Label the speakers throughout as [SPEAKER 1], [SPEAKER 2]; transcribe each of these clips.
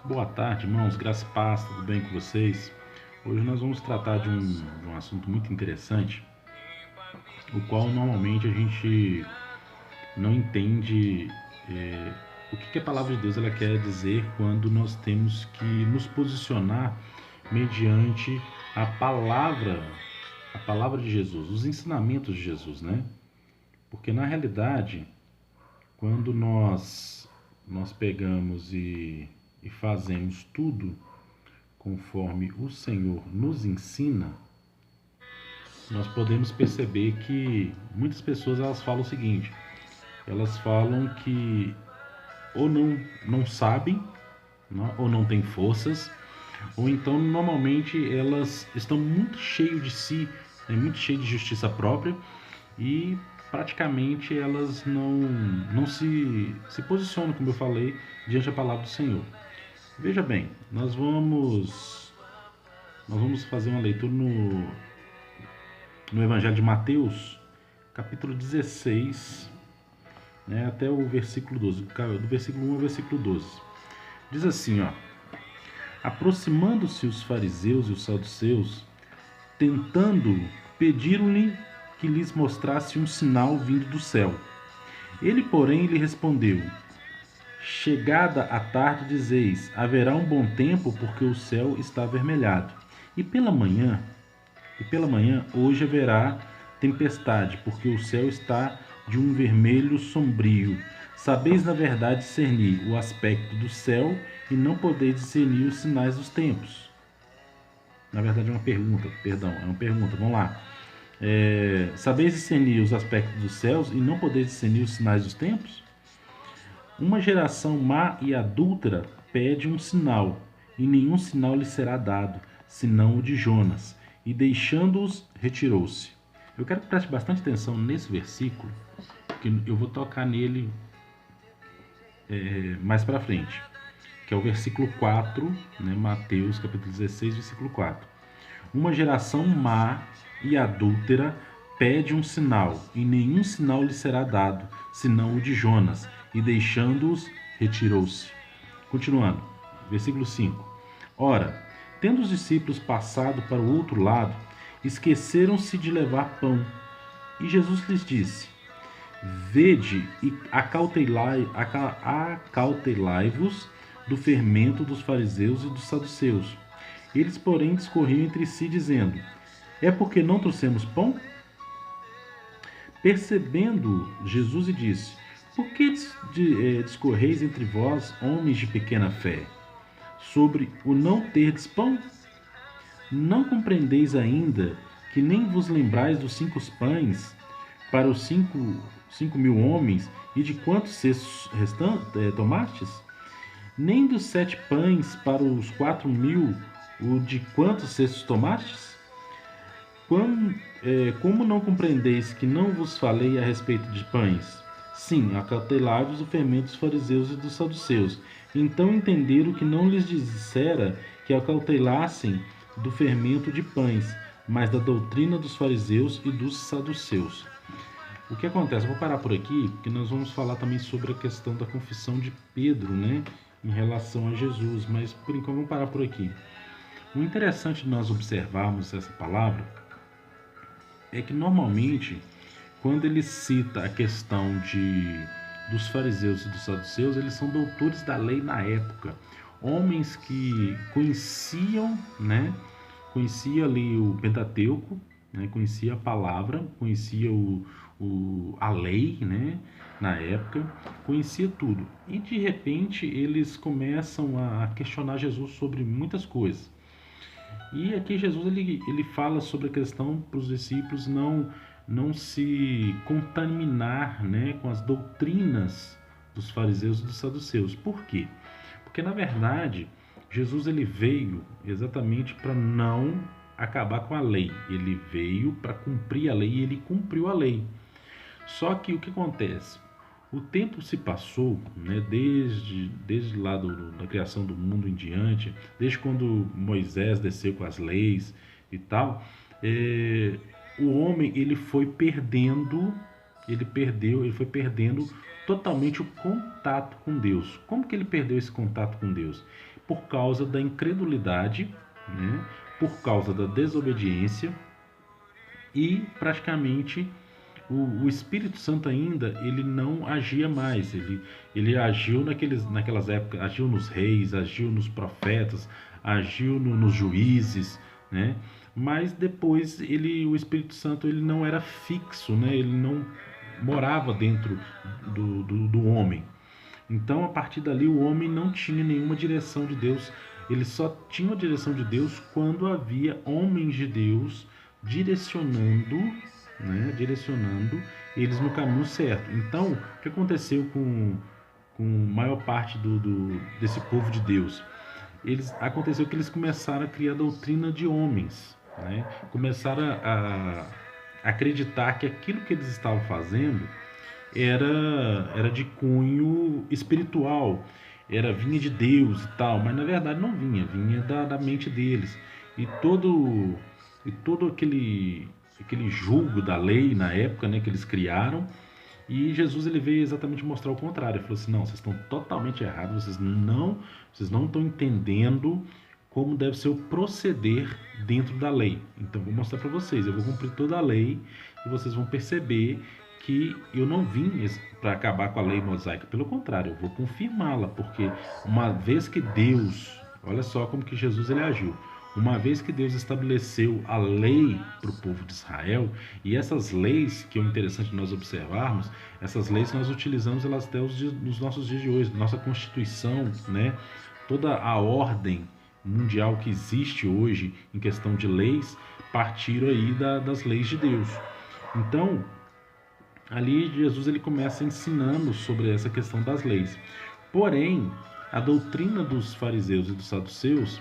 [SPEAKER 1] Boa tarde, irmãos. Graça e paz, tudo bem com vocês? Hoje nós vamos tratar de um assunto muito interessante, o qual normalmente a gente não entende o que a palavra de Deus ela quer dizer quando nós temos que nos posicionar mediante a palavra de Jesus, os ensinamentos de Jesus, né? Porque na realidade, quando nós pegamos e fazemos tudo conforme o Senhor nos ensina, nós podemos perceber que muitas pessoas elas falam o seguinte: elas falam que ou não sabem, né, ou não têm forças, ou então normalmente elas estão muito cheias de si, né, muito cheias de justiça própria e praticamente elas não se posicionam, como eu falei, diante da palavra do Senhor. Veja bem, nós vamos fazer uma leitura no Evangelho de Mateus, capítulo 16, né, até o versículo 12, do versículo 1 ao versículo 12. Diz assim, ó: Aproximando-se os fariseus e os saduceus, tentando, pediram-lhe que lhes mostrasse um sinal vindo do céu. Ele, porém, lhe respondeu: Chegada a tarde, dizeis: haverá um bom tempo, porque o céu está avermelhado. E pela manhã, hoje haverá tempestade, porque o céu está de um vermelho sombrio. Sabeis, na verdade, discernir o aspecto do céu e não podeis discernir os sinais dos tempos. Na verdade, é uma pergunta, perdão, é uma pergunta, vamos lá. Sabeis discernir os aspectos dos céus e não podeis discernir os sinais dos tempos? Uma geração má e adúltera pede um sinal, e nenhum sinal lhe será dado, senão o de Jonas. E deixando-os, retirou-se. Eu quero que preste bastante atenção nesse versículo, que eu vou tocar nele mais para frente, que é o versículo 4, né, Mateus capítulo 16, versículo 4. Uma geração má e adúltera pede um sinal, e nenhum sinal lhe será dado, senão o de Jonas. E deixando-os, retirou-se. Continuando, versículo 5. Ora, tendo os discípulos passado para o outro lado, esqueceram-se de levar pão. E Jesus lhes disse: Vede e acautelai-vos do fermento dos fariseus e dos saduceus. Eles, porém, discorriam entre si, dizendo: É porque não trouxemos pão? Percebendo Jesus, e disse: Por que discorreis entre vós, homens de pequena fé, sobre o não terdes pão? Não compreendeis ainda que nem vos lembrais dos 5 pães para os 5.000 homens, e de quantos cestos tomastes? Nem dos 7 pães para os 4.000, o de quantos cestos tomastes? Como não compreendeis que não vos falei a respeito de pães? Sim, acautelai-vos o fermento dos fariseus e dos saduceus. Então entenderam que não lhes dissera que acautelassem do fermento de pães, mas da doutrina dos fariseus e dos saduceus. O que acontece? Eu vou parar por aqui, porque nós vamos falar também sobre a questão da confissão de Pedro, né, em relação a Jesus, mas por enquanto vamos parar por aqui. O interessante de nós observarmos essa palavra é que normalmente, quando ele cita a questão dos fariseus e dos saduceus, eles são doutores da lei na época, homens que conheciam, né, conhecia ali o Pentateuco, né, conhecia a palavra, conhecia a lei, né, na época, conhecia tudo. E de repente eles começam a questionar Jesus sobre muitas coisas. E aqui Jesus ele fala sobre a questão para os discípulos não se contaminar, né, com as doutrinas dos fariseus e dos saduceus. Por quê? Porque na verdade Jesus ele veio exatamente para não acabar com a lei. Ele veio para cumprir a lei e ele cumpriu a lei. Só que o que acontece? O tempo se passou, né, desde lá da criação do mundo em diante, desde quando Moisés desceu com as leis e tal, o homem ele foi perdendo ele foi perdendo totalmente o contato com Deus. Como que ele perdeu esse contato com Deus? Por causa da incredulidade, né? Por causa da desobediência e praticamente o Espírito Santo ainda ele não agia mais. Ele agiu naquelas épocas, agiu nos reis, agiu nos profetas, agiu nos juízes, né? Mas depois o Espírito Santo ele não era fixo, né? Ele não morava dentro do homem. Então, a partir dali, o homem não tinha nenhuma direção de Deus. Ele só tinha a direção de Deus quando havia homens de Deus direcionando, né, direcionando eles no caminho certo. Então, o que aconteceu com a maior parte desse povo de Deus? Aconteceu que eles começaram a criar doutrina de homens, né? Começaram a acreditar que aquilo que eles estavam fazendo era de cunho espiritual, vinha de Deus e tal, mas na verdade não vinha da mente deles. E todo aquele julgo da lei na época, né, que eles criaram, e Jesus ele veio exatamente mostrar o contrário. Ele falou assim: não, vocês estão totalmente errados, vocês não estão entendendo como deve ser o proceder dentro da lei. Então vou mostrar para vocês, eu vou cumprir toda a lei e vocês vão perceber que eu não vim para acabar com a lei mosaica, pelo contrário, eu vou confirmá-la, porque uma vez que Deus, olha só como que Jesus ele agiu. Uma vez que Deus estabeleceu a lei para o povo de Israel, e essas leis, que é interessante nós observarmos, essas leis nós utilizamos elas até nos nossos dias de hoje, nossa Constituição, né? Toda a ordem mundial que existe hoje em questão de leis, partiram aí das leis de Deus. Então, ali Jesus ele começa ensinando sobre essa questão das leis. Porém, a doutrina dos fariseus e dos saduceus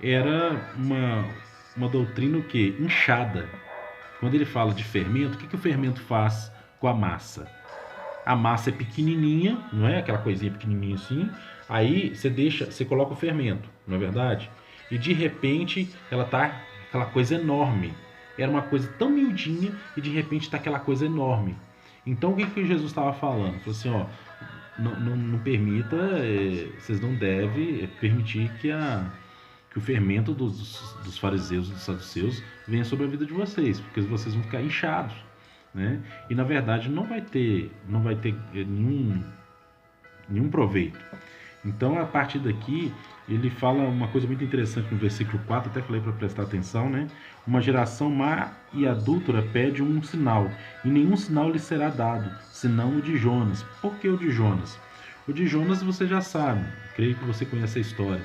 [SPEAKER 1] era uma doutrina o quê? Inchada. Quando ele fala de fermento, o que o fermento faz com a massa? A massa é pequenininha, não é aquela coisinha pequenininha assim. Aí você coloca o fermento, não é verdade? E de repente ela tá aquela coisa enorme. Era uma coisa tão miudinha e de repente está aquela coisa enorme. Então o que Jesus estava falando? Falou assim, ó, não permita, vocês não devem permitir que o fermento dos fariseus e dos saduceus venha sobre a vida de vocês, porque vocês vão ficar inchados, né? E na verdade não vai ter nenhum proveito. Então a partir daqui ele fala uma coisa muito interessante no versículo 4, até falei para prestar atenção, né? Uma geração má e adúltera pede um sinal, e nenhum sinal lhe será dado, senão o de Jonas. Por que o de Jonas? O de Jonas você já sabe, creio que você conhece a história.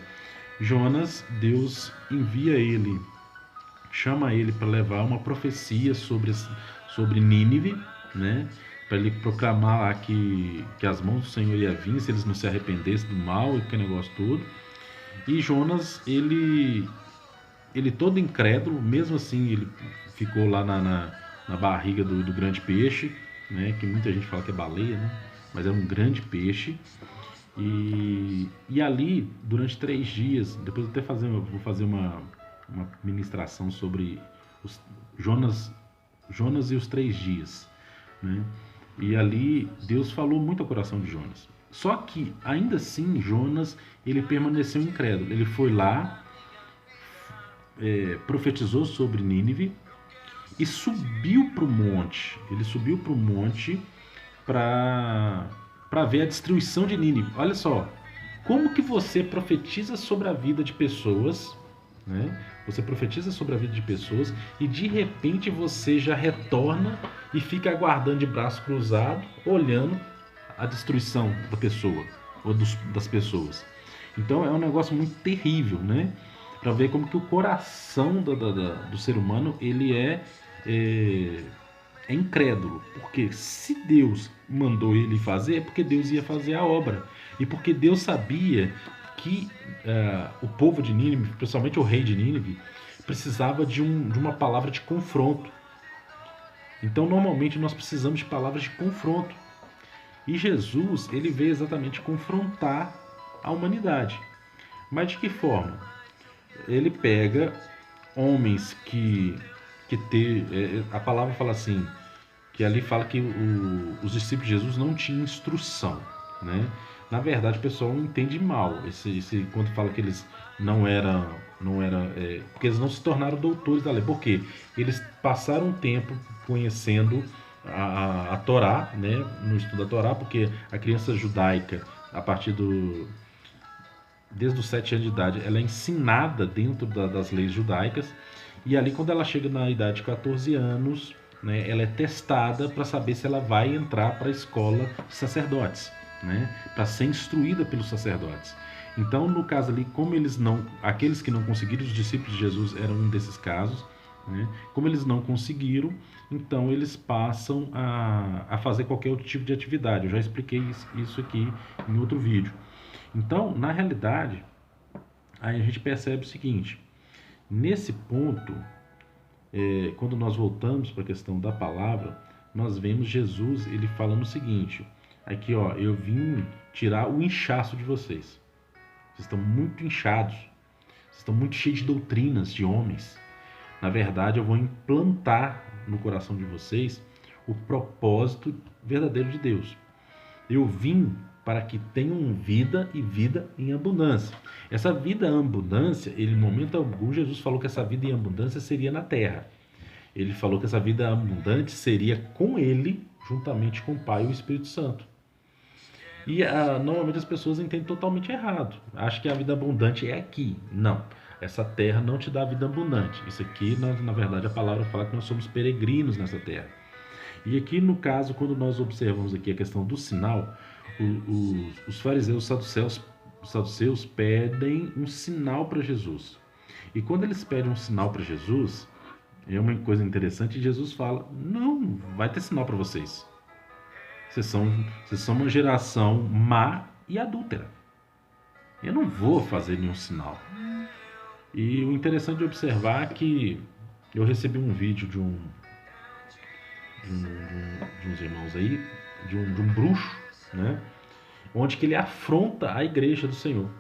[SPEAKER 1] Jonas, Deus envia ele, chama ele para levar uma profecia sobre Nínive, né? Para ele proclamar lá que as mãos do Senhor iam vir se eles não se arrependessem do mal e aquele negócio todo. E Jonas, ele todo incrédulo, mesmo assim ele ficou lá na barriga do grande peixe, né? Que muita gente fala que é baleia, né? Mas é um grande peixe. E ali, durante 3 dias, depois até vou fazer uma ministração sobre Jonas e os 3 dias, né? E ali Deus falou muito ao coração de Jonas. Só que ainda assim Jonas ele permaneceu incrédulo. Ele foi lá, profetizou sobre Nínive e subiu para o monte. Ele subiu para o monte para ver a destruição de Nínive. Olha só, como que você profetiza sobre a vida de pessoas, né? Você profetiza sobre a vida de pessoas e de repente você já retorna e fica aguardando de braço cruzado, olhando a destruição da pessoa ou das pessoas. Então é um negócio muito terrível, né? Para ver como que o coração do ser humano ele é incrédulo, porque se Deus mandou ele fazer, é porque Deus ia fazer a obra, e porque Deus sabia que o povo de Nínive, principalmente o rei de Nínive, precisava de uma palavra de confronto. Então normalmente nós precisamos de palavras de confronto, e Jesus ele veio exatamente confrontar a humanidade. Mas de que forma? Ele pega homens a palavra fala assim, que ali fala que os discípulos de Jesus não tinham instrução, né? Na verdade, o pessoal entende mal quando fala que eles porque eles não se tornaram doutores da lei. Por quê? Eles passaram um tempo conhecendo a Torá, né? No estudo da Torá, porque a criança judaica, a partir desde os 7 anos de idade, ela é ensinada dentro das leis judaicas, e ali quando ela chega na idade de 14 anos, né, ela é testada para saber se ela vai entrar para a escola de sacerdotes, né, para ser instruída pelos sacerdotes. Então, no caso ali, aqueles que não conseguiram, os discípulos de Jesus eram um desses casos, né, como eles não conseguiram, então eles passam a fazer qualquer outro tipo de atividade. Eu já expliquei isso aqui em outro vídeo. Então, na realidade, aí a gente percebe o seguinte: nesse ponto, quando nós voltamos para a questão da palavra, nós vemos Jesus ele falando o seguinte: aqui, ó, eu vim tirar o inchaço de vocês. Vocês estão muito inchados, vocês estão muito cheios de doutrinas de homens. Na verdade, eu vou implantar no coração de vocês o propósito verdadeiro de Deus. Eu vim para que tenham vida e vida em abundância. Essa vida em abundância, em momento algum, Jesus falou que essa vida em abundância seria na terra. Ele falou que essa vida abundante seria com ele, juntamente com o Pai e o Espírito Santo. E normalmente as pessoas entendem totalmente errado. Acham que a vida abundante é aqui. Não. Essa terra não te dá vida abundante. Isso aqui, na verdade, a palavra fala que nós somos peregrinos nessa terra. E aqui, no caso, quando nós observamos aqui a questão do sinal, os fariseus, os saduceus pedem um sinal para Jesus. E quando eles pedem um sinal para Jesus, é uma coisa interessante, Jesus fala: não, vai ter sinal para vocês. Vocês são uma geração má e adúltera. Eu não vou fazer nenhum sinal. E o interessante de observar é que eu recebi um vídeo de uns irmãos aí, de um bruxo, né? Onde que ele afronta a igreja do Senhor.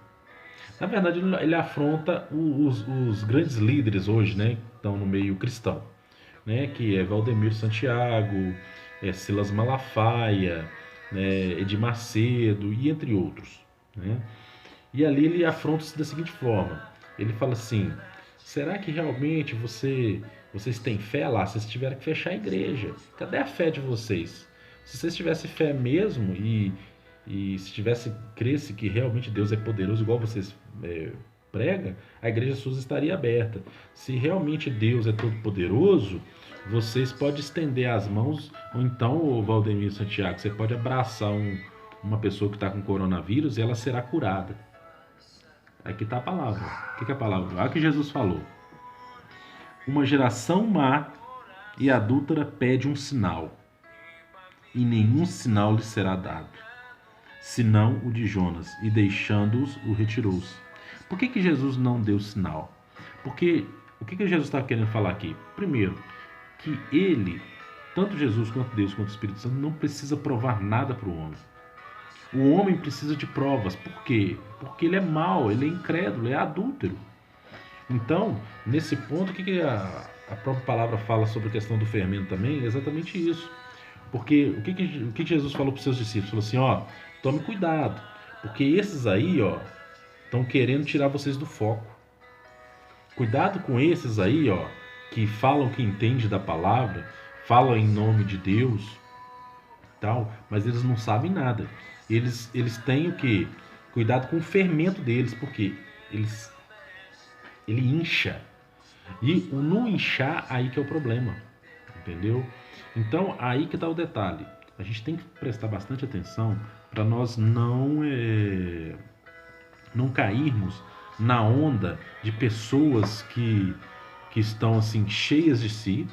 [SPEAKER 1] Na verdade, ele afronta os grandes líderes hoje, né? Que estão no meio cristão, né? Que é Valdemiro Santiago, Silas Malafaia, né? Edir Macedo e entre outros, né? E ali ele afronta-se da seguinte forma: ele fala assim: será que realmente vocês têm fé lá? Vocês tiveram que fechar a igreja. Cadê a fé de vocês? Se vocês tivessem fé mesmo e se cresce que realmente Deus é poderoso, igual vocês pregam, a igreja SUS estaria aberta. Se realmente Deus é todo poderoso, vocês podem estender as mãos, ou então, o Valdemiro Santiago, você pode abraçar uma pessoa que está com coronavírus e ela será curada. Aqui está a palavra. O que é a palavra? Olha o que Jesus falou: uma geração má e adúltera pede um sinal, e nenhum sinal lhe será dado, senão o de Jonas, e deixando-os, o retirou-se. Por que Jesus não deu sinal? Porque o que Jesus está querendo falar aqui? Primeiro, que ele, tanto Jesus quanto Deus quanto o Espírito Santo, não precisa provar nada para o homem. O homem precisa de provas. Por quê? Porque ele é mau, ele é incrédulo, é adúltero. Então, nesse ponto, o que a própria palavra fala sobre a questão do fermento também? É exatamente isso. Porque o que Jesus falou para os seus discípulos? Falou assim: ó, tome cuidado, porque esses aí, ó, estão querendo tirar vocês do foco. Cuidado com esses aí, ó, que falam que entende da palavra, falam em nome de Deus, tal, mas eles não sabem nada. Eles têm o quê? Cuidado com o fermento deles, porque ele incha. E o não inchar, aí que é o problema, entendeu? Então, aí que está o detalhe. A gente tem que prestar bastante atenção para nós não cairmos na onda de pessoas que estão assim cheias de si,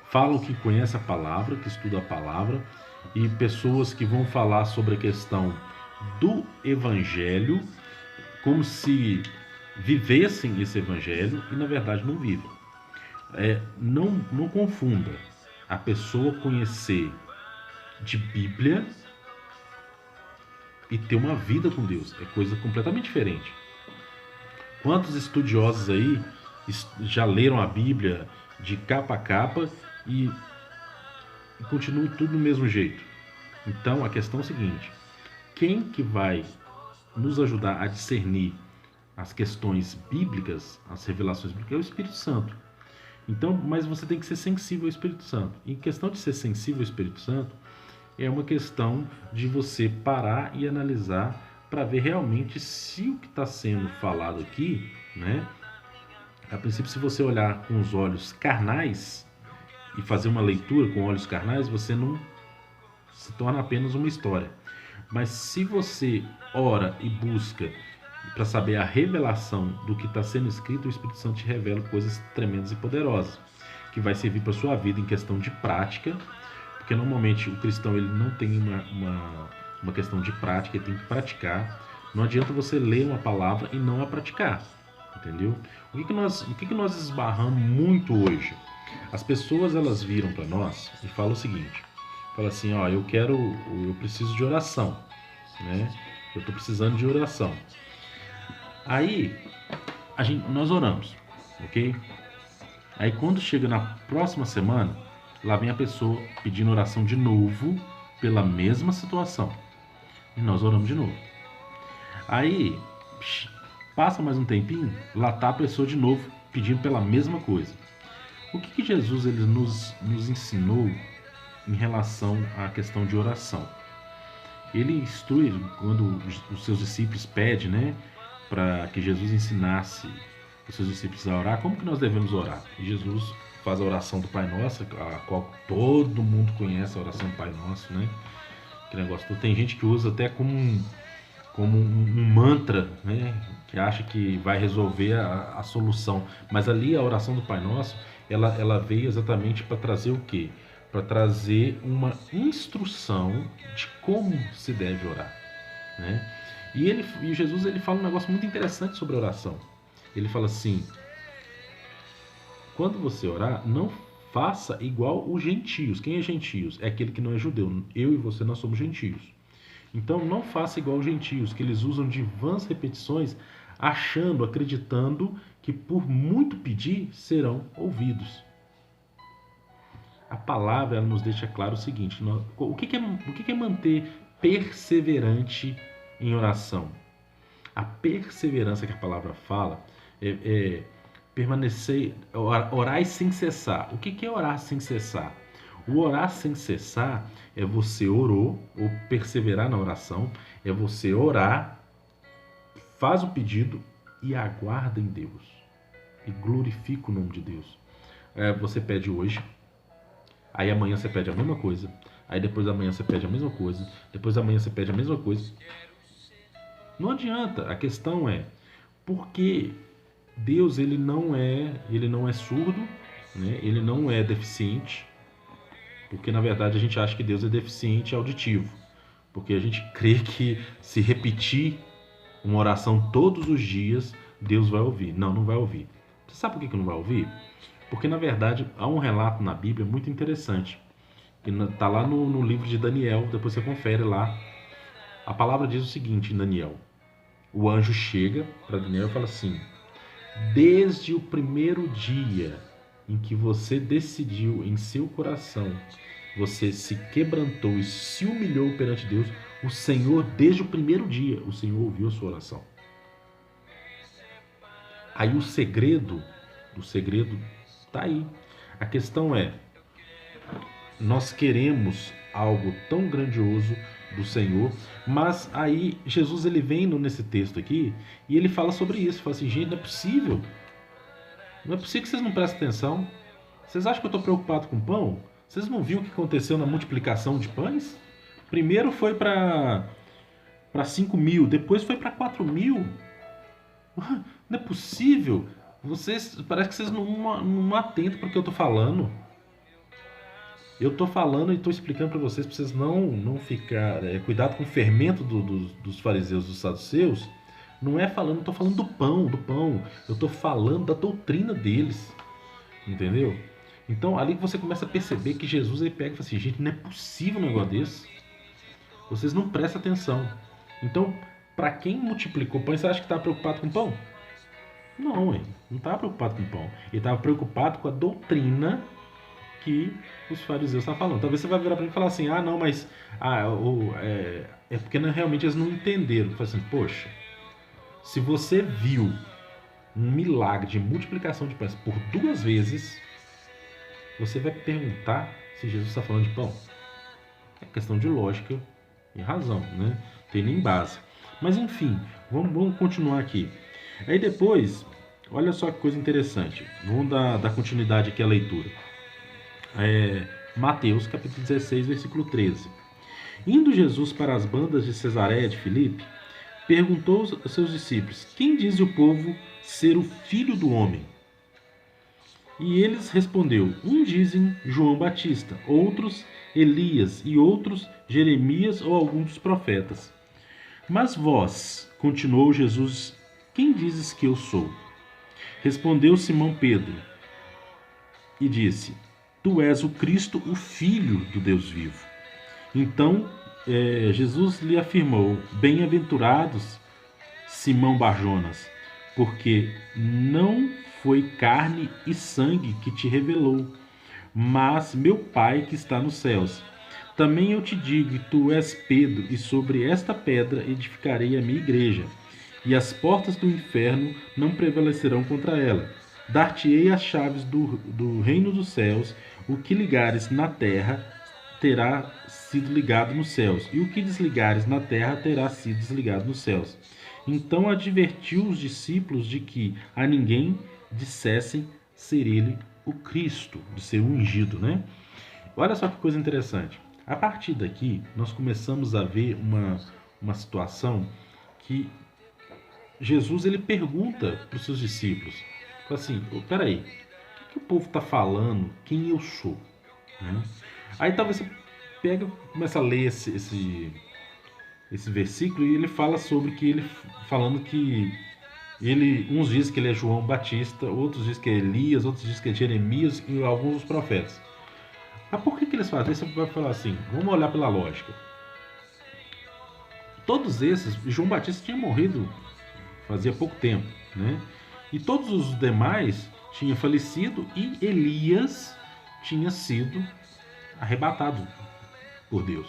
[SPEAKER 1] falam que conhecem a palavra, que estudam a palavra, e pessoas que vão falar sobre a questão do evangelho como se vivessem esse evangelho e na verdade não vivem. Não confunda a pessoa conhecer de Bíblia e ter uma vida com Deus. É coisa completamente diferente. Quantos estudiosos aí já leram a Bíblia de capa a capa e e continue tudo do mesmo jeito. Então a questão é a seguinte: quem que vai nos ajudar a discernir as questões bíblicas, as revelações bíblicas, é o Espírito Santo. Então, mas você tem que ser sensível ao Espírito Santo. E questão de ser sensível ao Espírito Santo é uma questão de você parar e analisar para ver realmente se o que está sendo falado aqui, né? A princípio, se você olhar com os olhos carnais e fazer uma leitura com olhos carnais, você não se torna apenas uma história. Mas se você ora e busca para saber a revelação do que está sendo escrito, o Espírito Santo te revela coisas tremendas e poderosas, que vai servir para a sua vida em questão de prática, porque normalmente o cristão ele não tem uma questão de prática, ele tem que praticar. Não adianta você ler uma palavra e não a praticar, entendeu? O que nós esbarramos muito hoje? As pessoas elas viram para nós e falam o seguinte, fala assim, ó, eu preciso de oração, né? Eu estou precisando de oração. Aí nós oramos, ok? Aí quando chega na próxima semana, lá vem a pessoa pedindo oração de novo pela mesma situação. E nós oramos de novo. Aí passa mais um tempinho, lá está a pessoa de novo pedindo pela mesma coisa. O que Jesus ele nos ensinou em relação à questão de oração? Ele instrui, quando os seus discípulos pedem, né, para que Jesus ensinasse os seus discípulos a orar, como que nós devemos orar? E Jesus faz a oração do Pai Nosso, a qual todo mundo conhece, a oração do Pai Nosso, né? Que negócio. Tem gente que usa até como um mantra, né? Que acha que vai resolver a solução. Mas ali a oração do Pai Nosso, ela veio exatamente para trazer o quê? Para trazer uma instrução de como se deve orar, né? E Jesus ele fala um negócio muito interessante sobre a oração. Ele fala assim: quando você orar, não faça igual os gentios. Quem é gentios? É aquele que não é judeu. Eu e você, nós somos gentios. Então não faça igual os gentios, que eles usam de vãs repetições, acreditando que por muito pedir serão ouvidos. A palavra ela nos deixa claro o seguinte: o que é manter perseverante em oração? A perseverança que a palavra fala é permanecer, orar sem cessar. O que é orar sem cessar? O orar sem cessar é você orou, ou perseverar na oração, é você orar, faz o pedido e aguarda em Deus. E glorifica o nome de Deus. Você pede hoje, aí amanhã você pede a mesma coisa, aí depois da manhã você pede a mesma coisa, depois da manhã você pede a mesma coisa. Não adianta, a questão é, porque Deus ele não é surdo, né? Ele não é deficiente, porque na verdade a gente acha que Deus é deficiente auditivo, porque a gente crê que se repetir uma oração todos os dias, Deus vai ouvir. Não, não vai ouvir. Você sabe por que não vai ouvir? Porque na verdade há um relato na Bíblia muito interessante, que está lá no livro de Daniel, depois você confere lá. A palavra diz o seguinte em Daniel: o anjo chega para Daniel e fala assim: desde o primeiro dia em que você decidiu em seu coração, você se quebrantou e se humilhou perante Deus, o Senhor, desde o primeiro dia, o Senhor ouviu a sua oração. Aí o segredo está aí. A questão é, nós queremos algo tão grandioso do Senhor, mas aí Jesus ele vem nesse texto aqui e ele fala sobre isso, fala assim: gente, não é possível que vocês não prestem atenção. Vocês acham que eu estou preocupado com pão? Vocês não viram o que aconteceu na multiplicação de pães? Primeiro foi para 5.000, depois foi para 4.000. Não é possível. Parece que vocês não atentam para o que eu estou falando. Eu estou falando e estou explicando para vocês não ficar... cuidado com o fermento dos fariseus, dos saduceus. Não estou falando do pão. Eu estou falando da doutrina deles. Entendeu? Então, ali você começa a perceber que Jesus ele pega e fala assim: gente, não é possível um negócio desse. Vocês não prestam atenção. Então, para quem multiplicou pão, você acha que estava preocupado com pão? Não, ele não estava preocupado com pão. Ele estava preocupado com a doutrina que os fariseus estão falando. Talvez você vai virar para mim e falar assim, não, mas é porque realmente eles não entenderam. Fala assim, poxa, se você viu um milagre de multiplicação de pães por 2 vezes, você vai perguntar se Jesus está falando de pão. É questão de lógica e razão, né? Não tem nem base. Mas enfim, vamos continuar aqui. Aí depois, olha só que coisa interessante. Vamos dar continuidade aqui à leitura. Mateus capítulo 16, versículo 13. Indo Jesus para as bandas de Cesareia de Filipe, perguntou aos seus discípulos: quem diz o povo ser o Filho do Homem? E eles respondeu: uns dizem João Batista, outros Elias e outros Jeremias ou algum dos profetas. Mas vós, continuou Jesus, quem dizes que eu sou? Respondeu Simão Pedro e disse: tu és o Cristo, o Filho do Deus vivo. Então Jesus lhe afirmou: bem-aventurados Simão Barjonas, porque não foi carne e sangue que te revelou, mas meu Pai que está nos céus. Também eu te digo, tu és Pedro, e sobre esta pedra edificarei a minha igreja, e as portas do inferno não prevalecerão contra ela. Dar-te-ei as chaves do reino dos céus. O que ligares na terra terá sido ligado nos céus, e o que desligares na terra terá sido desligado nos céus. Então advertiu os discípulos de que a ninguém dissessem ser ele o Cristo, de ser ungido, né? Olha só que coisa interessante. A partir daqui, nós começamos a ver uma situação que Jesus ele pergunta para os seus discípulos, assim, peraí, o que o povo está falando, quem eu sou? Né? Aí talvez você começa a ler esse versículo e ele fala sobre que ele, falando que uns dizem que ele é João Batista, outros dizem que é Elias, outros dizem que é Jeremias e alguns dos profetas. Mas por que eles fazem? Aí você vai falar assim, vamos olhar pela lógica. Todos esses, João Batista tinha morrido fazia pouco tempo, né? E todos os demais tinham falecido e Elias tinha sido arrebatado por Deus.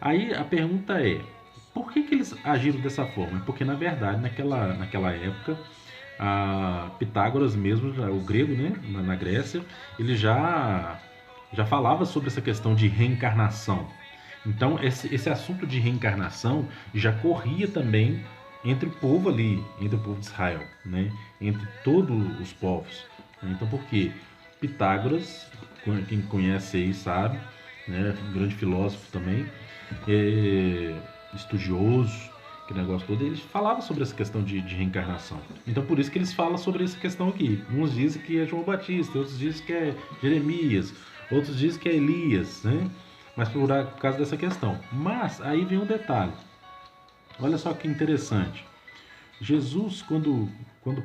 [SPEAKER 1] Aí a pergunta é, por que eles agiram dessa forma? Porque na verdade, naquela época, Pitágoras mesmo, o grego, né, na Grécia, ele já falava sobre essa questão de reencarnação. Então esse assunto de reencarnação já corria também entre o povo ali, entre o povo de Israel, né, entre todos os povos. Então por quê? Pitágoras, quem conhece aí sabe, né, um grande filósofo também, estudioso, que negócio todo, eles falavam sobre essa questão de reencarnação. Então por isso que eles falam sobre essa questão aqui. Uns dizem que é João Batista, outros dizem que é Jeremias, outros dizem que é Elias, né? Mas por causa dessa questão. Mas aí vem um detalhe. Olha só que interessante. Jesus, quando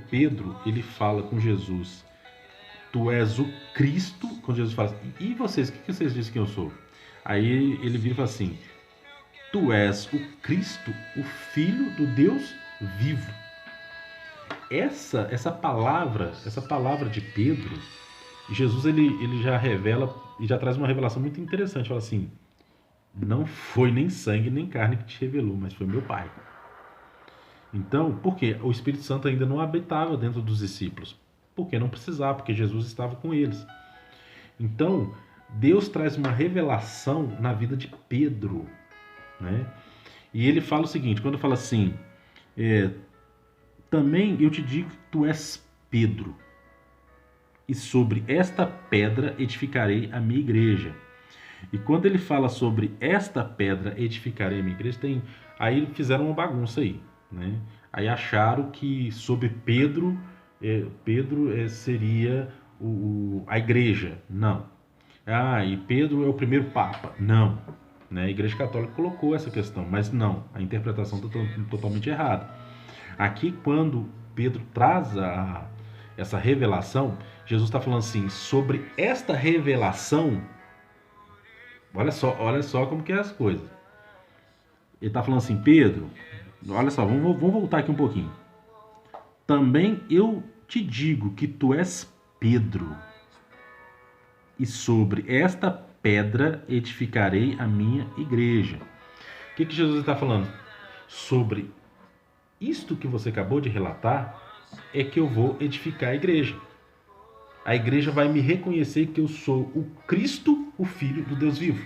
[SPEAKER 1] Pedro ele fala com Jesus, tu és o Cristo, quando Jesus fala assim, e vocês, o que vocês dizem que eu sou? Aí ele vira e fala assim, tu és o Cristo, o Filho do Deus vivo. Essa palavra de Pedro, Jesus ele já revela e já traz uma revelação muito interessante. Fala assim, não foi nem sangue nem carne que te revelou, mas foi meu Pai. Então, por quê? O Espírito Santo ainda não habitava dentro dos discípulos. Porque não precisava, porque Jesus estava com eles. Então, Deus traz uma revelação na vida de Pedro, né? E ele fala o seguinte, quando fala assim, também eu te digo que tu és Pedro, e sobre esta pedra edificarei a minha igreja. E quando ele fala sobre esta pedra edificarei a minha igreja, aí fizeram uma bagunça aí, né? Aí acharam que sobre Pedro seria a igreja. Não. E Pedro é o primeiro papa. Não. Né? A Igreja Católica colocou essa questão, mas não. A interpretação está totalmente errada. Aqui, quando Pedro traz essa revelação, Jesus está falando assim, sobre esta revelação, olha só como que é as coisas. Ele está falando assim, Pedro, olha só, vamos voltar aqui um pouquinho. Também eu te digo que tu és Pedro. e sobre esta pedra edificarei a minha igreja. O que Jesus está falando? Sobre isto que você acabou de relatar, é que eu vou edificar a igreja. A igreja vai me reconhecer que eu sou o Cristo, o Filho do Deus vivo.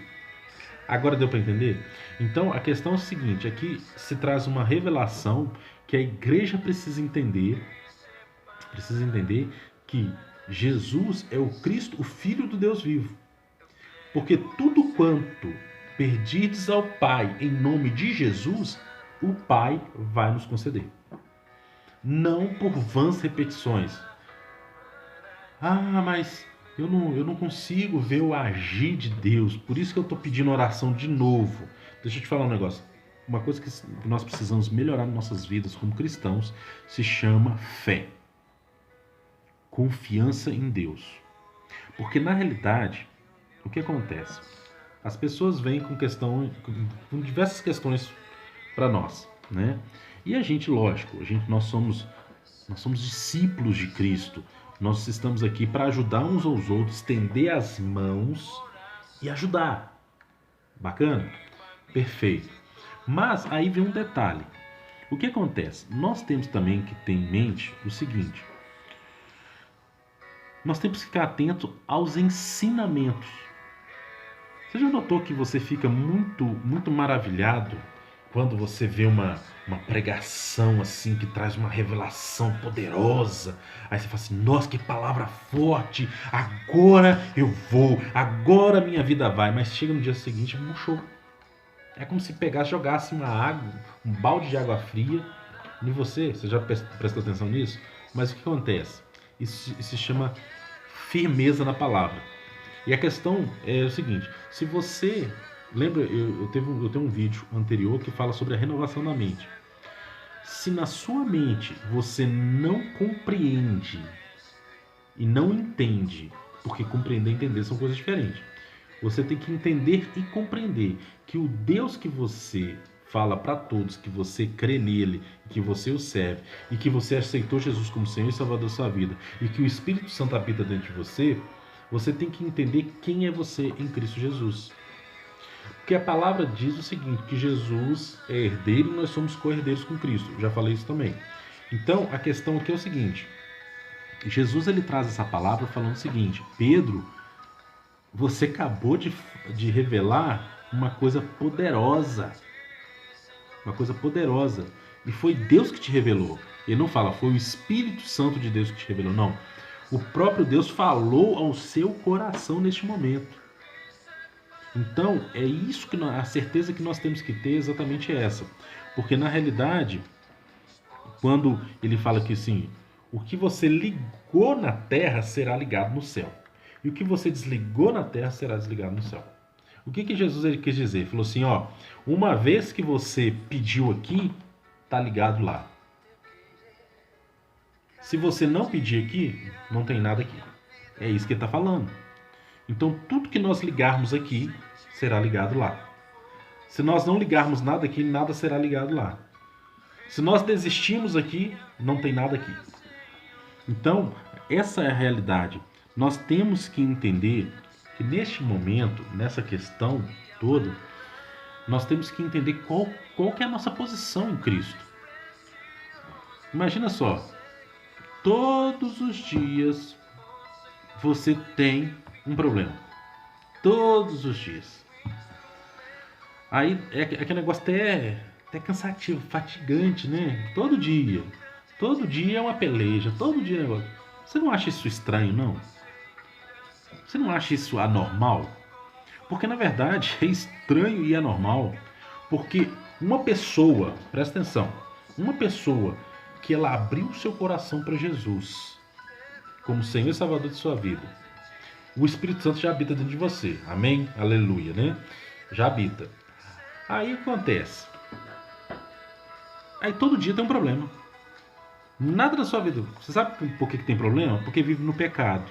[SPEAKER 1] Agora deu para entender? Então a questão é a seguinte: aqui se traz uma revelação que a igreja precisa entender que Jesus é o Cristo, o Filho do Deus vivo. Porque tudo quanto pedirdes ao Pai em nome de Jesus, o Pai vai nos conceder. Não por vãs repetições. Ah, mas eu não consigo ver o agir de Deus, por isso que eu estou pedindo oração de novo. Deixa eu te falar um negócio. Uma coisa que nós precisamos melhorar nas nossas vidas como cristãos se chama fé. Confiança em Deus. Porque na realidade, o que acontece? As pessoas vêm com diversas questões para nós, né? E a gente, lógico, nós somos discípulos de Cristo. Nós estamos aqui para ajudar uns aos outros, estender as mãos e ajudar. Bacana? Perfeito. Mas aí vem um detalhe. O que acontece? Nós temos também que ter em mente o seguinte: nós temos que ficar atento aos ensinamentos. Você já notou que você fica muito maravilhado quando você vê uma pregação assim que traz uma revelação poderosa? Aí você fala assim: nossa, que palavra forte, agora eu vou, agora minha vida vai. Mas chega no dia seguinte, murchou. É como se pegasse, jogasse uma água, um balde de água fria em você. Você já prestou atenção nisso? Mas o que acontece? Isso se chama firmeza na palavra. E a questão é o seguinte: se você lembra, eu tenho um vídeo anterior que fala sobre a renovação da mente. Se na sua mente você não compreende e não entende, porque compreender e entender são coisas diferentes. Você tem que entender e compreender que o Deus que você fala para todos, que você crê nele, que você o serve e que você aceitou Jesus como Senhor e Salvador da sua vida e que o Espírito Santo habita dentro de você, você tem que entender quem é você em Cristo Jesus. Porque a palavra diz o seguinte, que Jesus é herdeiro e nós somos co-herdeiros com Cristo. Já falei isso também. Então, a questão aqui é o seguinte: Jesus ele traz essa palavra falando o seguinte: Pedro, você acabou de revelar uma coisa poderosa. Uma coisa poderosa. E foi Deus que te revelou. Ele não fala, foi o Espírito Santo de Deus que te revelou. Não. O próprio Deus falou ao seu coração neste momento. Então, é isso que a certeza que nós temos que ter exatamente essa. Porque na realidade, quando ele fala que assim, o que você ligou na terra será ligado no céu. E o que você desligou na terra será desligado no céu. O que Jesus ele quis dizer? Ele falou assim, ó, uma vez que você pediu aqui, tá ligado lá. Se você não pedir aqui, não tem nada aqui. É isso que ele está falando. Então, tudo que nós ligarmos aqui será ligado lá. Se nós não ligarmos nada aqui, nada será ligado lá. Se nós desistirmos aqui, não tem nada aqui. Então, essa é a realidade. Nós temos que entender que neste momento, nessa questão toda, nós temos que entender qual que é a nossa posição em Cristo. Imagina só, todos os dias você tem um problema. Todos os dias. Aí é aquele negócio até cansativo, fatigante, né? Todo dia. Todo dia é uma peleja, todo dia é um negócio. Você não acha isso estranho, não? Você não acha isso anormal? Porque na verdade é estranho e anormal. Porque uma pessoa, presta atenção, uma pessoa que ela abriu seu coração para Jesus como Senhor e Salvador de sua vida, o Espírito Santo já habita dentro de você. Amém? Aleluia, né? Já habita. Aí acontece. Aí todo dia tem um problema. Nada da sua vida. Você sabe por que tem problema? Porque vive no pecado.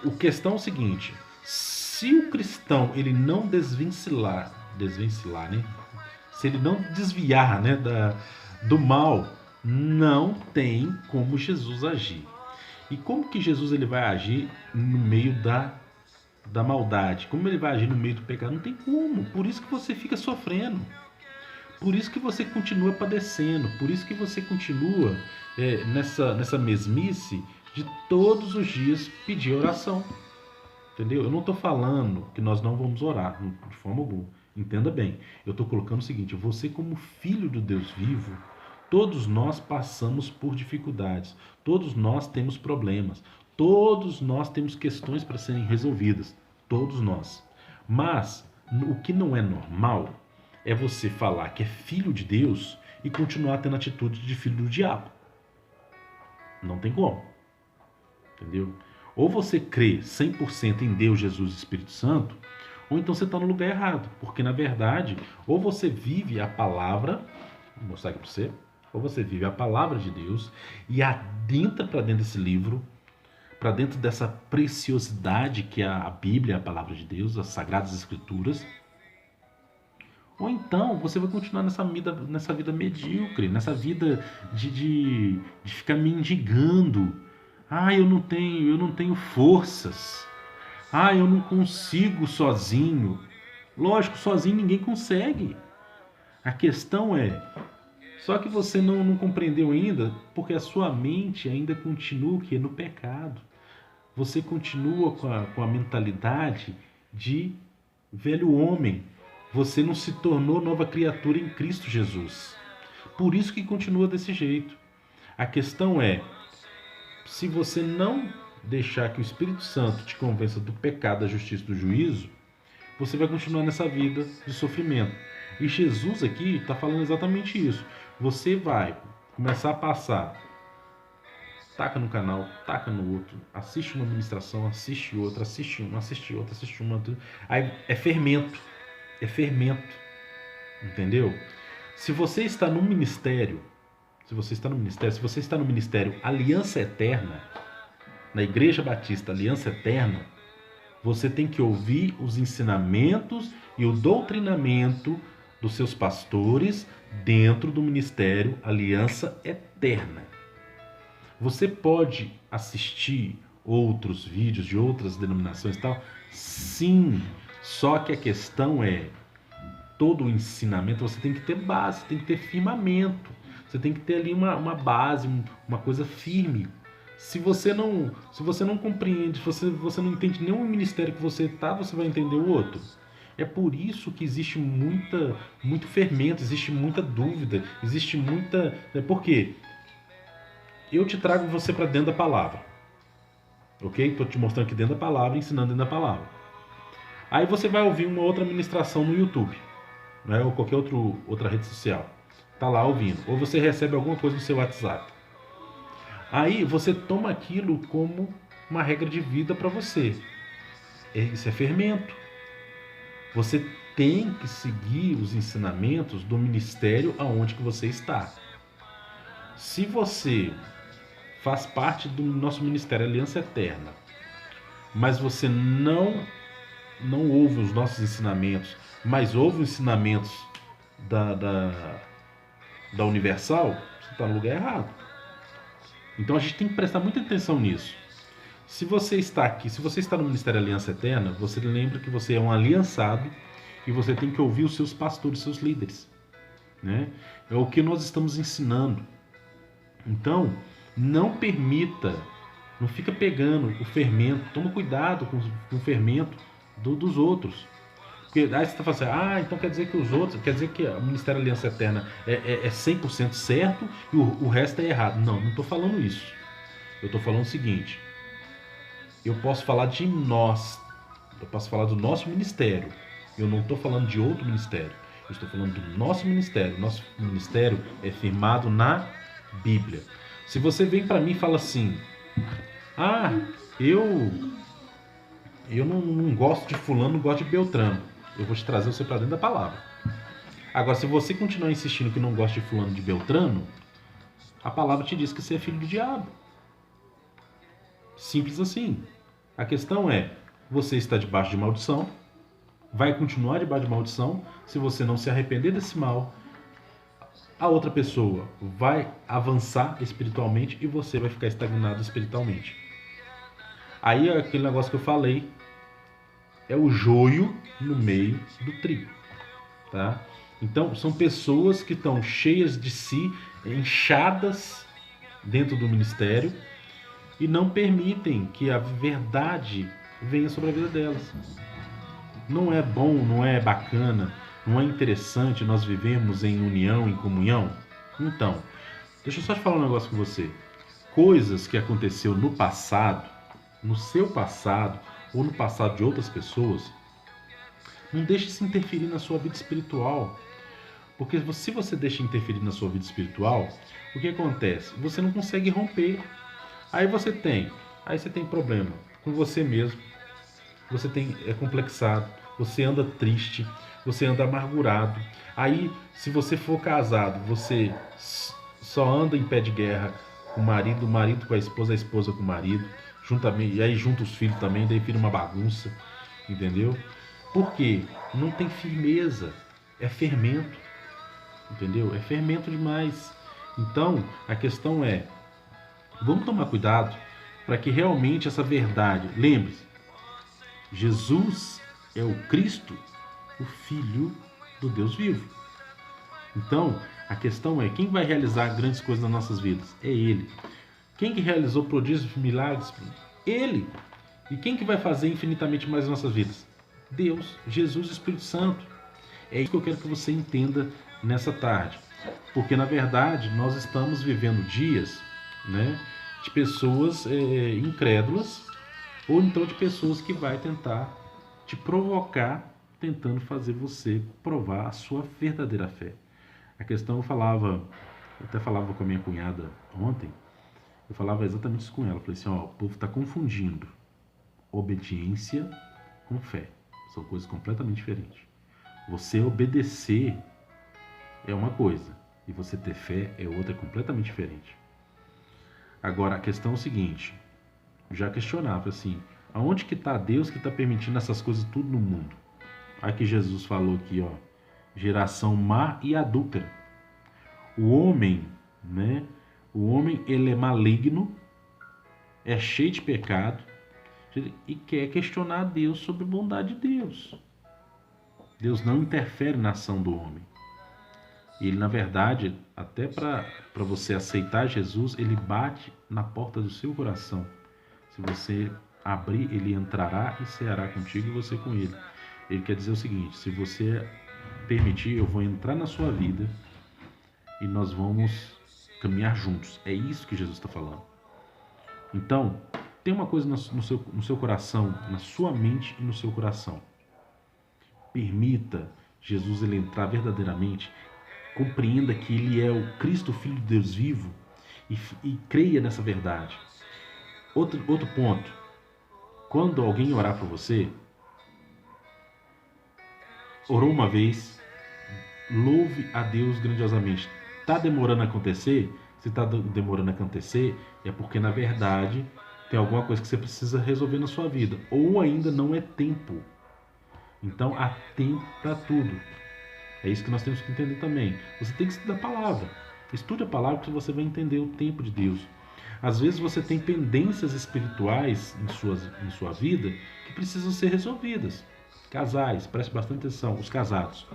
[SPEAKER 1] A questão é o seguinte: se o cristão ele não desvencilhar, né? Se ele não desviar, né, do mal, não tem como Jesus agir. E como que Jesus ele vai agir no meio da da maldade, como ele vai agir no meio do pecado? Não tem como. Por isso que você fica sofrendo. Por isso que você continua padecendo. Por isso que você continua nessa mesmice de todos os dias pedir oração. Entendeu? Eu não estou falando que nós não vamos orar, de forma alguma. Entenda bem. Eu estou colocando o seguinte: você, como filho do Deus vivo, todos nós passamos por dificuldades. Todos nós temos problemas. Todos nós temos questões para serem resolvidas. Todos nós. Mas o que não é normal é você falar que é filho de Deus e continuar tendo atitude de filho do diabo. Não tem como. Entendeu? Ou você crê 100% em Deus, Jesus e Espírito Santo, ou então você está no lugar errado. Porque, na verdade, ou você vive a palavra, vou mostrar aqui para você, ou você vive a palavra de Deus e adentra para dentro desse livro, para dentro dessa preciosidade que é a Bíblia, a palavra de Deus, as Sagradas Escrituras, ou então você vai continuar nessa vida medíocre, nessa vida de ficar mendigando. Ah, eu não tenho forças. Ah, eu não consigo sozinho. Lógico, sozinho ninguém consegue. A questão é, só que você não compreendeu ainda, porque a sua mente ainda continua no pecado. Você continua com a mentalidade de velho homem. Você não se tornou nova criatura em Cristo Jesus. Por isso que continua desse jeito. A questão é, se você não deixar que o Espírito Santo te convença do pecado, da justiça e do juízo, você vai continuar nessa vida de sofrimento. E Jesus aqui está falando exatamente isso. Você vai começar a passar, taca no canal, taca no outro, assiste uma ministração, assiste outra, assiste uma, assiste outra, assiste uma. Aí é fermento. É fermento. Entendeu? Se você está no ministério, se você está no ministério Aliança Eterna, na Igreja Batista Aliança Eterna, você tem que ouvir os ensinamentos e o doutrinamento dos seus pastores dentro do ministério Aliança Eterna. Você pode assistir outros vídeos de outras denominações e tal? Sim, só que a questão é, todo o ensinamento você tem que ter base, tem que ter firmamento. Você tem que ter ali uma base, uma coisa firme. Se você não compreende, se você não entende nenhum ministério que você está, você vai entender o outro. É por isso que existe muito fermento, existe muita dúvida, existe muita... Por quê? Eu te trago você para dentro da palavra. Ok? Estou te mostrando aqui dentro da palavra, ensinando dentro da palavra. Aí você vai ouvir uma outra ministração no YouTube, né? Ou qualquer outra rede social. Tá lá ouvindo. Ou você recebe alguma coisa no seu WhatsApp. Aí você toma aquilo como uma regra de vida para você. Isso é fermento. Você tem que seguir os ensinamentos do ministério aonde que você está. Se você faz parte do nosso ministério Aliança Eterna, mas você não ouve os nossos ensinamentos, mas ouve os ensinamentos da Universal, você está no lugar errado. Então a gente tem que prestar muita atenção nisso. Se você está aqui, se você está no Ministério Aliança Eterna, você lembra que você é um aliançado e você tem que ouvir os seus pastores, seus líderes, né? É o que nós estamos ensinando. Então, não permita, não fica pegando o fermento, toma cuidado com o fermento dos outros. Porque aí você está falando assim, então quer dizer que os outros, quer dizer que o Ministério Aliança Eterna é 100% certo e o resto é errado. Não estou falando isso. Eu estou falando o seguinte, eu posso falar de nós, eu posso falar do nosso ministério, eu não estou falando de outro ministério, eu estou falando do nosso ministério. Nosso ministério é firmado na Bíblia. Se você vem para mim e fala assim, eu não gosto de fulano, não gosto de Beltrano, eu vou te trazer você para dentro da palavra. Agora, se você continuar insistindo que não gosta de fulano, de Beltrano, a palavra te diz que você é filho do diabo. Simples assim. A questão é, você está debaixo de maldição, vai continuar debaixo de maldição, se você não se arrepender desse mal, a outra pessoa vai avançar espiritualmente e você vai ficar estagnado espiritualmente. Aí é aquele negócio que eu falei é o joio no meio do trigo, tá? Então, são pessoas que estão cheias de si, inchadas dentro do ministério e não permitem que a verdade venha sobre a vida delas. Não é bom, não é bacana, não é interessante nós vivemos em união, em comunhão? Então, deixa eu só te falar um negócio com você. Coisas que aconteceu no passado, no seu passado ou no passado de outras pessoas, não deixe se interferir na sua vida espiritual. Porque se você deixa interferir na sua vida espiritual, o que acontece? Você não consegue romper. Aí você tem problema com você mesmo. Você é complexado, você anda triste, você anda amargurado. Aí, se você for casado, você só anda em pé de guerra com o marido com a esposa com o marido, juntamente, e aí junta os filhos também, daí vira uma bagunça, entendeu? Por quê? Não tem firmeza, é fermento, entendeu? É fermento demais. Então, a questão é, vamos tomar cuidado para que realmente essa verdade, lembre-se, Jesus é o Cristo, o Filho do Deus vivo. Então, a questão é, quem vai realizar grandes coisas nas nossas vidas? É Ele. Quem que realizou prodígios e milagres? Ele. E quem que vai fazer infinitamente mais nas nossas vidas? Deus, Jesus e Espírito Santo. É isso que eu quero que você entenda nessa tarde. Porque, na verdade, nós estamos vivendo dias, né, de pessoas incrédulas, ou então de pessoas que vai tentar te provocar, tentando fazer você provar a sua verdadeira fé. A questão eu até falava com a minha cunhada ontem, eu falava exatamente isso com ela. Eu falei assim, ó, o povo está confundindo obediência com fé. São coisas completamente diferentes. Você obedecer é uma coisa, e você ter fé é outra, é completamente diferente. Agora, a questão é o seguinte, já questionava assim, aonde que está Deus que está permitindo essas coisas tudo no mundo? Aqui Jesus falou aqui, ó, geração má e adúltera. O homem, né? O homem, ele é maligno, é cheio de pecado e quer questionar a Deus sobre a bondade de Deus. Deus não interfere na ação do homem. Ele, na verdade, até para você aceitar Jesus, ele bate na porta do seu coração. Se você abrir, ele entrará e ceará contigo e você com ele. Ele quer dizer o seguinte, se você permitir, eu vou entrar na sua vida e nós vamos caminhar juntos. É isso que Jesus está falando. Então, tem uma coisa no seu coração, na sua mente e no seu coração. Permita Jesus ele entrar verdadeiramente, compreenda que ele é o Cristo, Filho de Deus vivo e creia nessa verdade. Outro ponto, quando alguém orar por você, orou uma vez, louve a Deus grandiosamente. Está demorando a acontecer? Se está demorando a acontecer, é porque na verdade tem alguma coisa que você precisa resolver na sua vida, ou ainda não é tempo. Então há tempo para tudo. É isso que nós temos que entender também. Você tem que estudar a palavra. Estude a palavra que você vai entender o tempo de Deus. Às vezes você tem pendências espirituais em sua vida que precisam ser resolvidas. Casais, preste bastante atenção, os casados.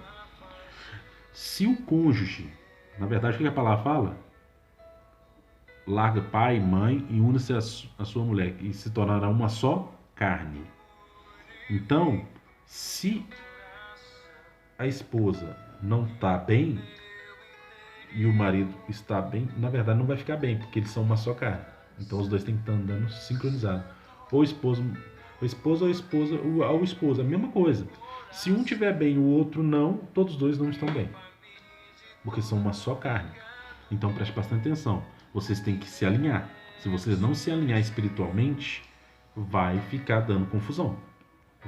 [SPEAKER 1] Se o cônjuge, na verdade, o que a palavra fala? Larga pai e mãe e une-se a sua mulher e se tornará uma só carne. Então, se a esposa não está bem e o marido está bem, na verdade não vai ficar bem, porque eles são uma só carne. Então os dois têm que estar andando sincronizados. Ou a esposa, a mesma coisa. Se um tiver bem e o outro não, todos os dois não estão bem. Porque são uma só carne. Então preste bastante atenção. Vocês têm que se alinhar. Se vocês não se alinhar espiritualmente, vai ficar dando confusão.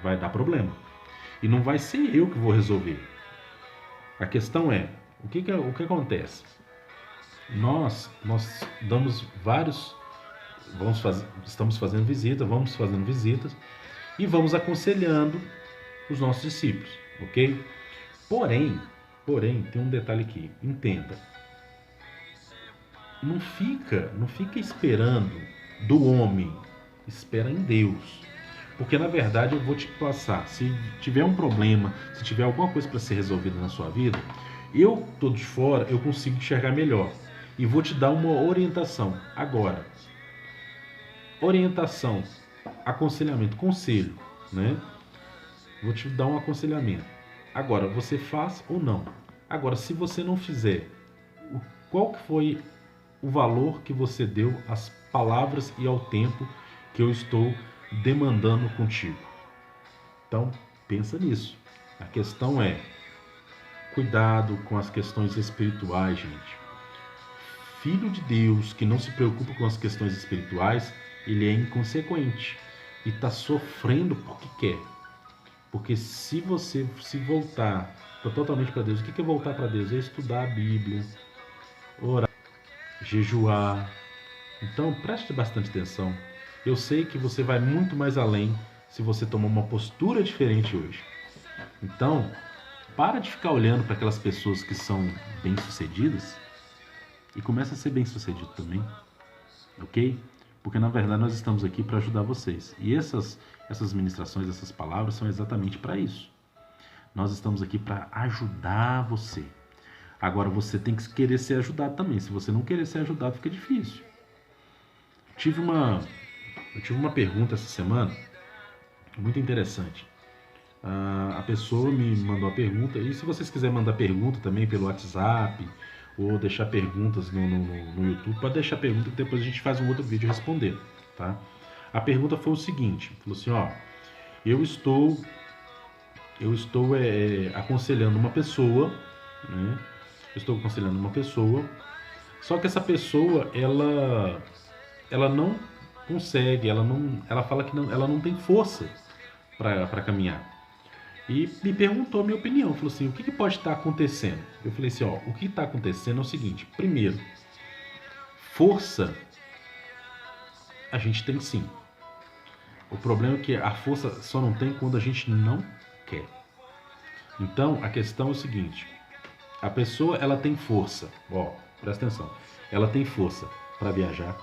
[SPEAKER 1] Vai dar problema. E não vai ser eu que vou resolver. A questão é, o que acontece? Nós damos vários, estamos fazendo visitas e vamos aconselhando os nossos discípulos, ok? Porém, tem um detalhe aqui, entenda. Não fica esperando do homem, espera em Deus. Porque na verdade eu vou te passar. Se tiver um problema, se tiver alguma coisa para ser resolvida na sua vida, eu tô de fora, eu consigo enxergar melhor e vou te dar uma orientação. Agora, orientação, aconselhamento, conselho, né? Vou te dar um aconselhamento. Agora, você faz ou não? Agora, se você não fizer, qual que foi o valor que você deu às palavras e ao tempo que eu estou demandando contigo? Então, pensa nisso. A questão é cuidado com as questões espirituais, gente. Filho de Deus que não se preocupa com as questões espirituais, ele é inconsequente e está sofrendo porque quer. Porque se você se voltar totalmente para Deus, o que é voltar para Deus? É estudar a Bíblia, orar, jejuar. Então preste bastante atenção. Eu sei que você vai muito mais além se você tomar uma postura diferente hoje. Então, para de ficar olhando para aquelas pessoas que são bem-sucedidas e começa a ser bem-sucedido também, ok? Porque na verdade nós estamos aqui para ajudar vocês. E essas ministrações, essas palavras são exatamente para isso. Nós estamos aqui para ajudar você. Agora você tem que querer ser ajudado também. Se você não querer ser ajudado, fica difícil. Eu tive uma pergunta essa semana muito interessante. A pessoa me mandou a pergunta, e se vocês quiserem mandar pergunta também pelo WhatsApp ou deixar perguntas no YouTube, pode deixar pergunta que depois a gente faz um outro vídeo respondendo, tá? A pergunta foi o seguinte, falou assim, ó, eu estou aconselhando uma pessoa, né? Eu estou aconselhando uma pessoa, só que essa pessoa, ela não consegue, ela fala que ela não tem força para caminhar. E me perguntou a minha opinião, falou assim, o que pode estar acontecendo? Eu falei assim, ó, o que está acontecendo é o seguinte, primeiro, força a gente tem sim. O problema é que a força só não tem quando a gente não quer. Então, a questão é o seguinte, a pessoa, ela tem força, ó, presta atenção, ela tem força para viajar,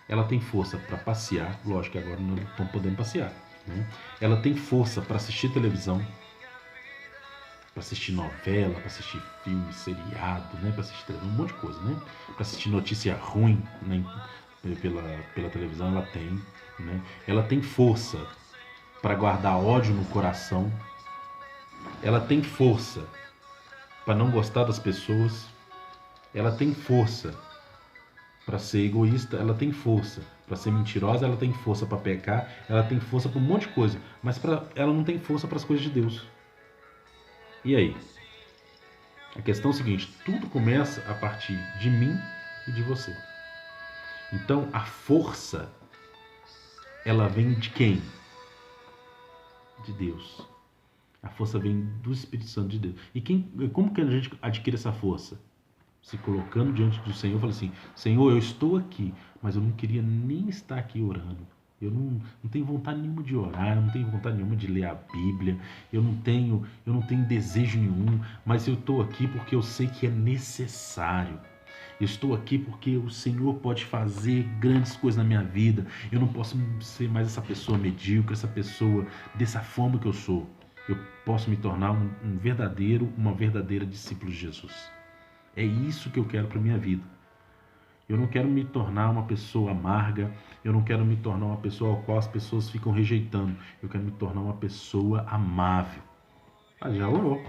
[SPEAKER 1] ela tem força para passear, lógico que agora não estão podendo passear, né? Ela tem força para assistir televisão, para assistir novela, para assistir filme, seriado, né? Para assistir um monte de coisa, né? Para assistir notícia ruim, né? pela televisão, ela tem, né? Ela tem força para guardar ódio no coração, ela tem força para não gostar das pessoas, ela tem força para ser egoísta, ela tem força para ser mentirosa, ela tem força para pecar, ela tem força para um monte de coisa, mas ela não tem força para as coisas de Deus. E aí? A questão é o seguinte, tudo começa a partir de mim e de você. Então, a força, ela vem de quem? De Deus. A força vem do Espírito Santo de Deus. E como que a gente adquire essa força? Se colocando diante do Senhor, fala assim, Senhor, eu estou aqui, mas eu não queria nem estar aqui orando. Eu não tenho vontade nenhuma de orar, eu não tenho vontade nenhuma de ler a Bíblia, eu não tenho desejo nenhum, mas eu estou aqui porque eu sei que é necessário. Eu estou aqui porque o Senhor pode fazer grandes coisas na minha vida. Eu não posso ser mais essa pessoa medíocre, essa pessoa dessa forma que eu sou. Eu posso me tornar uma verdadeira discípula de Jesus. É isso que eu quero para minha vida. Eu não quero me tornar uma pessoa amarga, eu não quero me tornar uma pessoa ao qual as pessoas ficam rejeitando. Eu quero me tornar uma pessoa amável. Ah, já orou.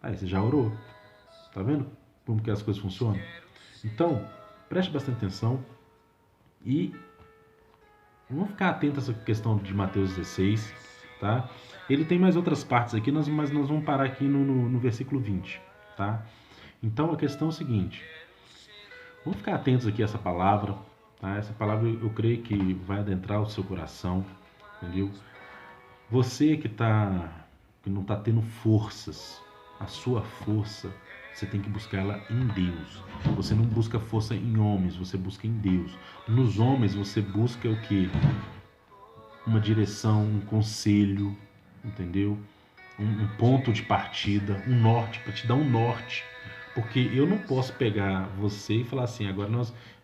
[SPEAKER 1] Aí você já orou. Tá vendo como que as coisas funcionam? Então, preste bastante atenção e vamos ficar atento a essa questão de Mateus 16, tá? Ele tem mais outras partes aqui, mas nós vamos parar aqui no versículo 20, tá? Então a questão é o seguinte, vamos ficar atentos aqui a essa palavra, tá? Essa palavra eu creio que vai adentrar o seu coração, entendeu? Você que não está tendo forças, a sua força, você tem que buscar ela em Deus. Você não busca força em homens, você busca em Deus. Nos homens você busca o quê? Uma direção, um conselho, entendeu? Um ponto de partida, um norte, para te dar um norte. Porque eu não posso pegar você e falar assim, agora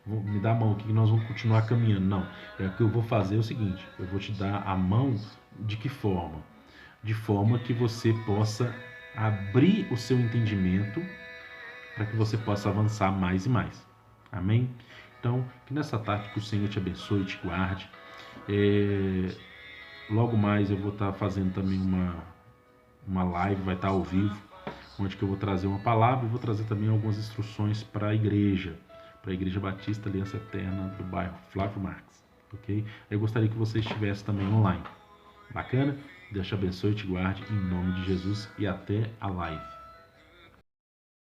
[SPEAKER 1] me dá a mão aqui que nós vamos continuar caminhando. Não, o que eu vou fazer é o seguinte, eu vou te dar a mão de que forma? De forma que você possa abrir o seu entendimento para que você possa avançar mais e mais. Amém? Então, que nessa tarde que o Senhor te abençoe, te guarde. Logo mais eu vou estar fazendo também uma live, vai estar ao vivo, onde que eu vou trazer uma palavra e vou trazer também algumas instruções para a Igreja Batista Aliança Eterna do bairro Flávio Marques, ok? Eu gostaria que você estivesse também online. Bacana? Deus te abençoe e te guarde em nome de Jesus e até a live.